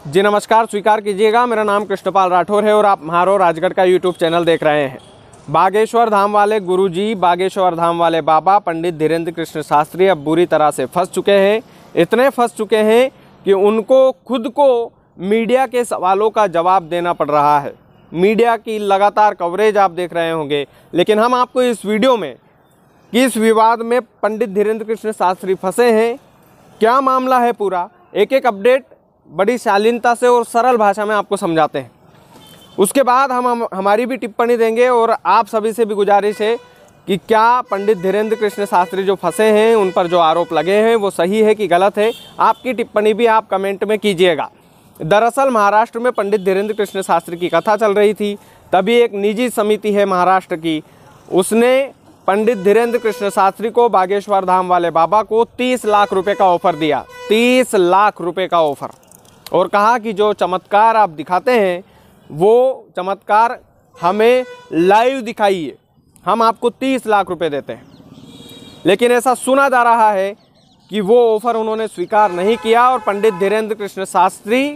जी नमस्कार, स्वीकार कीजिएगा। मेरा नाम कृष्णपाल राठौर है और आप म्हारो राजगढ़ का यूट्यूब चैनल देख रहे हैं। बागेश्वर धाम वाले गुरुजी, बागेश्वर धाम वाले बाबा पंडित धीरेन्द्र कृष्ण शास्त्री अब बुरी तरह से फंस चुके हैं। इतने फंस चुके हैं कि उनको खुद को मीडिया के सवालों का जवाब देना पड़ रहा है। मीडिया की लगातार कवरेज आप देख रहे होंगे, लेकिन हम आपको इस वीडियो में किस विवाद में पंडित धीरेन्द्र कृष्ण शास्त्री फंसे हैं, क्या मामला है, पूरा एक एक अपडेट बड़ी शालीनता से और सरल भाषा में आपको समझाते हैं। उसके बाद हम हमारी भी टिप्पणी देंगे और आप सभी से भी गुजारिश है कि क्या पंडित धीरेन्द्र कृष्ण शास्त्री जो फंसे हैं, उन पर जो आरोप लगे हैं वो सही है कि गलत है। आपकी टिप्पणी भी आप कमेंट में कीजिएगा। दरअसल महाराष्ट्र में पंडित धीरेन्द्र कृष्ण शास्त्री की कथा चल रही थी, तभी एक निजी समिति है महाराष्ट्र की, उसने पंडित धीरेन्द्र कृष्ण शास्त्री को, बागेश्वर धाम वाले बाबा को 30 लाख रुपए का ऑफ़र दिया। 30 लाख रुपए का ऑफ़र, और कहा कि जो चमत्कार आप दिखाते हैं वो चमत्कार हमें लाइव दिखाइए, हम आपको 30 लाख रुपए देते हैं। लेकिन ऐसा सुना जा रहा है कि वो ऑफ़र उन्होंने स्वीकार नहीं किया और पंडित धीरेन्द्र कृष्ण शास्त्री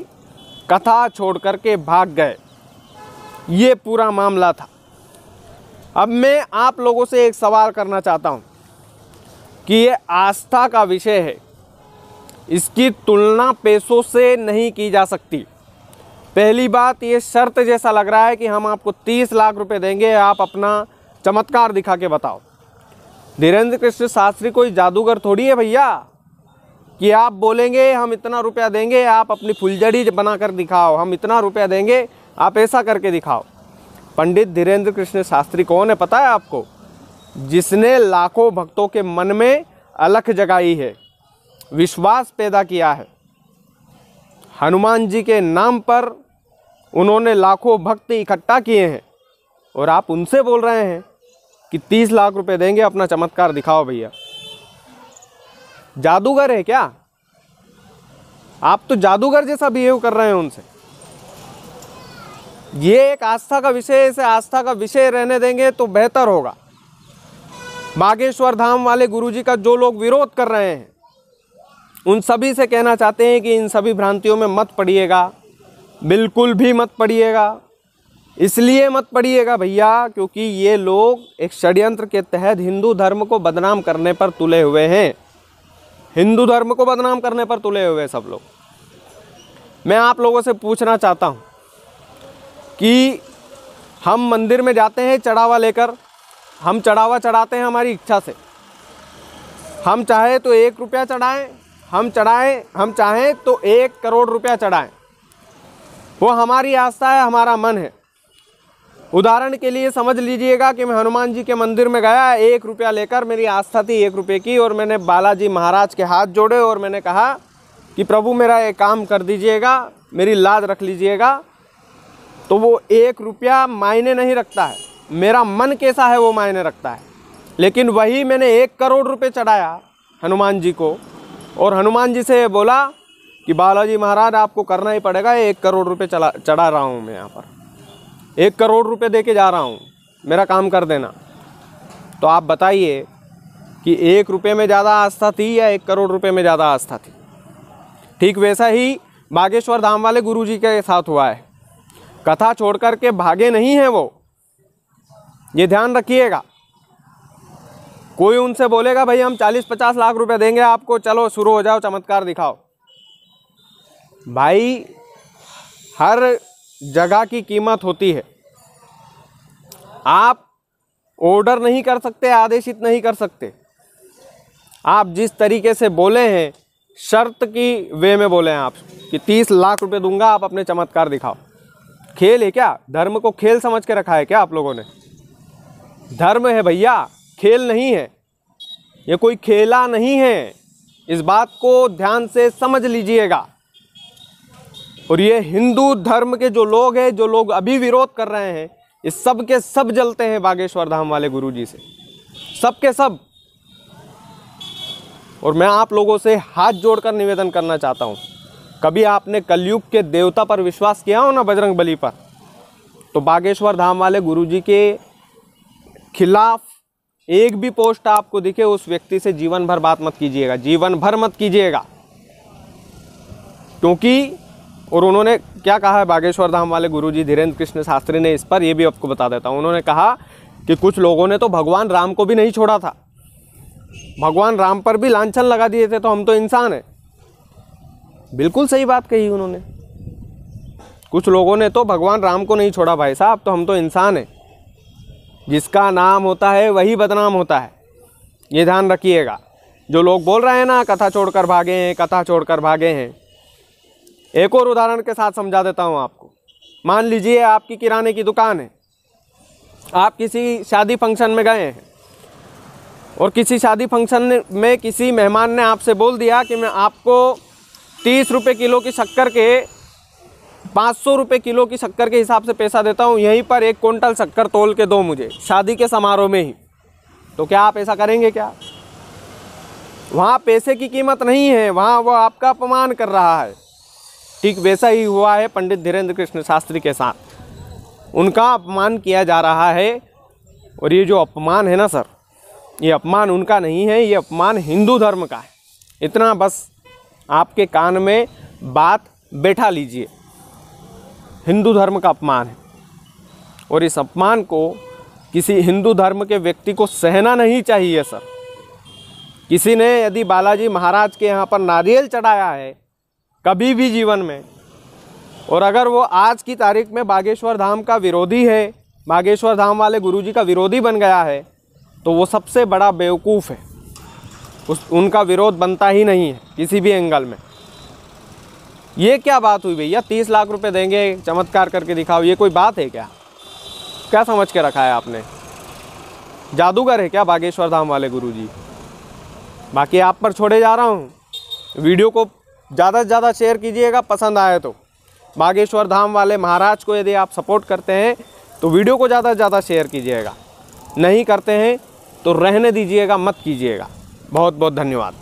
कथा छोड़ करके भाग गए। ये पूरा मामला था। अब मैं आप लोगों से एक सवाल करना चाहता हूँ कि ये आस्था का विषय है, इसकी तुलना पैसों से नहीं की जा सकती। पहली बात, ये शर्त जैसा लग रहा है कि हम आपको 30 लाख रुपए देंगे, आप अपना चमत्कार दिखा के बताओ। धीरेन्द्र कृष्ण शास्त्री कोई जादूगर थोड़ी है भैया कि आप बोलेंगे हम इतना रुपया देंगे, आप अपनी फुलझड़ी बना कर दिखाओ, हम इतना रुपया देंगे, आप ऐसा करके दिखाओ। पंडित धीरेन्द्र कृष्ण शास्त्री कौन है पता है आपको? जिसने लाखों भक्तों के मन में अलख जगाई है, विश्वास पैदा किया है। हनुमान जी के नाम पर उन्होंने लाखों भक्त इकट्ठा किए हैं और आप उनसे बोल रहे हैं कि 30 लाख रुपए देंगे, अपना चमत्कार दिखाओ भैया। जादूगर है क्या? आप तो जादूगर जैसा बिहेव कर रहे हैं उनसे। ये एक आस्था का विषय है, इसे आस्था का विषय रहने देंगे तो बेहतर होगा। बागेश्वर धाम वाले गुरुजी का जो लोग विरोध कर रहे हैं, उन सभी से कहना चाहते हैं कि इन सभी भ्रांतियों में मत पड़िएगा, बिल्कुल भी मत पड़िएगा। इसलिए मत पड़िएगा भैया क्योंकि ये लोग एक षड्यंत्र के तहत हिंदू धर्म को बदनाम करने पर तुले हुए हैं। हिंदू धर्म को बदनाम करने पर तुले हुए हैं सब लोग। मैं आप लोगों से पूछना चाहता हूँ कि हम मंदिर में जाते हैं चढ़ावा लेकर, हम चढ़ावा चढ़ाते हैं हमारी इच्छा से। हम चाहे तो 1 रुपया चढ़ाएं, हम चाहें तो 1 करोड़ रुपया चढ़ाएं, वो हमारी आस्था है, हमारा मन है। उदाहरण के लिए समझ लीजिएगा कि मैं हनुमान जी के मंदिर में गया, 1 रुपया लेकर, मेरी आस्था थी 1 रुपये की, और मैंने बालाजी महाराज के हाथ जोड़े और मैंने कहा कि प्रभु मेरा एक काम कर दीजिएगा, मेरी लाज रख लीजिएगा। तो वो 1 रुपया मायने नहीं रखता है, मेरा मन कैसा है वो मायने रखता है। लेकिन वही मैंने 1 करोड़ रुपये चढ़ाया हनुमान जी को, और हनुमान जी से बोला कि बालाजी महाराज आपको करना ही पड़ेगा, 1 करोड़ रुपये चढ़ा रहा हूँ मैं यहाँ पर, 1 करोड़ रुपये दे के जा रहा हूँ, मेरा काम कर देना। तो आप बताइए कि 1 रुपये में ज़्यादा आस्था थी या 1 करोड़ रुपये में ज़्यादा आस्था थी? ठीक वैसा ही बागेश्वर धाम वाले गुरुजी के साथ हुआ है। कथा छोड़ कर के भागे नहीं हैं वो, ये ध्यान रखिएगा। कोई उनसे बोलेगा भाई हम 40-50 लाख रुपए देंगे आपको, चलो शुरू हो जाओ, चमत्कार दिखाओ। भाई हर जगह की कीमत होती है। आप ऑर्डर नहीं कर सकते, आदेशित नहीं कर सकते। आप जिस तरीके से बोले हैं, शर्त की वे में बोले हैं आप कि 30 लाख रुपए दूंगा, आप अपने चमत्कार दिखाओ। खेल है क्या? धर्म को खेल समझ के रखा है क्या आप लोगों ने? धर्म है भैया, खेल नहीं है। ये कोई खेला नहीं है, इस बात को ध्यान से समझ लीजिएगा। और ये हिंदू धर्म के जो लोग हैं, जो लोग अभी विरोध कर रहे हैं, ये सब के सब जलते हैं बागेश्वर धाम वाले गुरुजी से, सब के सब। और मैं आप लोगों से हाथ जोड़कर निवेदन करना चाहता हूँ, कभी आपने कलयुग के देवता पर विश्वास किया हो ना, बजरंग बली पर, तो बागेश्वर धाम वाले गुरुजी के खिलाफ एक भी पोस्ट आपको दिखे, उस व्यक्ति से जीवन भर बात मत कीजिएगा, जीवन भर मत कीजिएगा। क्योंकि और उन्होंने क्या कहा है बागेश्वर धाम वाले गुरुजी धीरेन्द्र कृष्ण शास्त्री ने इस पर, ये भी आपको बता देता हूँ। उन्होंने कहा कि कुछ लोगों ने तो भगवान राम को भी नहीं छोड़ा था, भगवान राम पर भी लांछन लगा दिए थे, तो हम तो इंसान हैं। बिल्कुल सही बात कही उन्होंने। कुछ लोगों ने तो भगवान राम को नहीं छोड़ा भाई साहब, तो हम तो इंसान हैं। जिसका नाम होता है वही बदनाम होता है, ये ध्यान रखिएगा। जो लोग बोल रहे हैं ना कथा छोड़कर भागे हैं, कथा छोड़कर भागे हैं, एक और उदाहरण के साथ समझा देता हूँ आपको। मान लीजिए आपकी किराने की दुकान है, आप किसी शादी फंक्शन में गए हैं और किसी शादी फंक्शन में किसी मेहमान ने आपसे बोल दिया कि मैं आपको 30 रुपये किलो की शक्कर के 500 रुपये किलो की शक्कर के हिसाब से पैसा देता हूँ, यहीं पर 1 क्विंटल शक्कर तोल के दो मुझे शादी के समारोह में ही। तो क्या आप ऐसा करेंगे क्या? वहाँ पैसे की कीमत नहीं है, वहाँ वो आपका अपमान कर रहा है। ठीक वैसा ही हुआ है पंडित धीरेन्द्र कृष्ण शास्त्री के साथ। उनका अपमान किया जा रहा है, और ये जो अपमान है ना सर, ये अपमान उनका नहीं है, ये अपमान हिंदू धर्म का है। इतना बस आपके कान में बात बैठा लीजिए, हिंदू धर्म का अपमान है। और इस अपमान को किसी हिंदू धर्म के व्यक्ति को सहना नहीं चाहिए सर। किसी ने यदि बालाजी महाराज के यहाँ पर नारियल चढ़ाया है कभी भी जीवन में, और अगर वो आज की तारीख में बागेश्वर धाम का विरोधी है, बागेश्वर धाम वाले गुरुजी का विरोधी बन गया है, तो वो सबसे बड़ा बेवकूफ़ है। उनका विरोध बनता ही नहीं है किसी भी एंगल में। ये क्या बात हुई भैया, 30 लाख रुपए देंगे, चमत्कार करके दिखाओ, ये कोई बात है क्या? क्या समझ के रखा है आपने? जादूगर है क्या बागेश्वर धाम वाले गुरुजी? बाकी आप पर छोड़े जा रहा हूँ। वीडियो को ज़्यादा से ज़्यादा शेयर कीजिएगा, पसंद आए तो। बागेश्वर धाम वाले महाराज को यदि आप सपोर्ट करते हैं तो वीडियो को ज़्यादा से ज़्यादा शेयर कीजिएगा, नहीं करते हैं तो रहने दीजिएगा, मत कीजिएगा। बहुत बहुत धन्यवाद।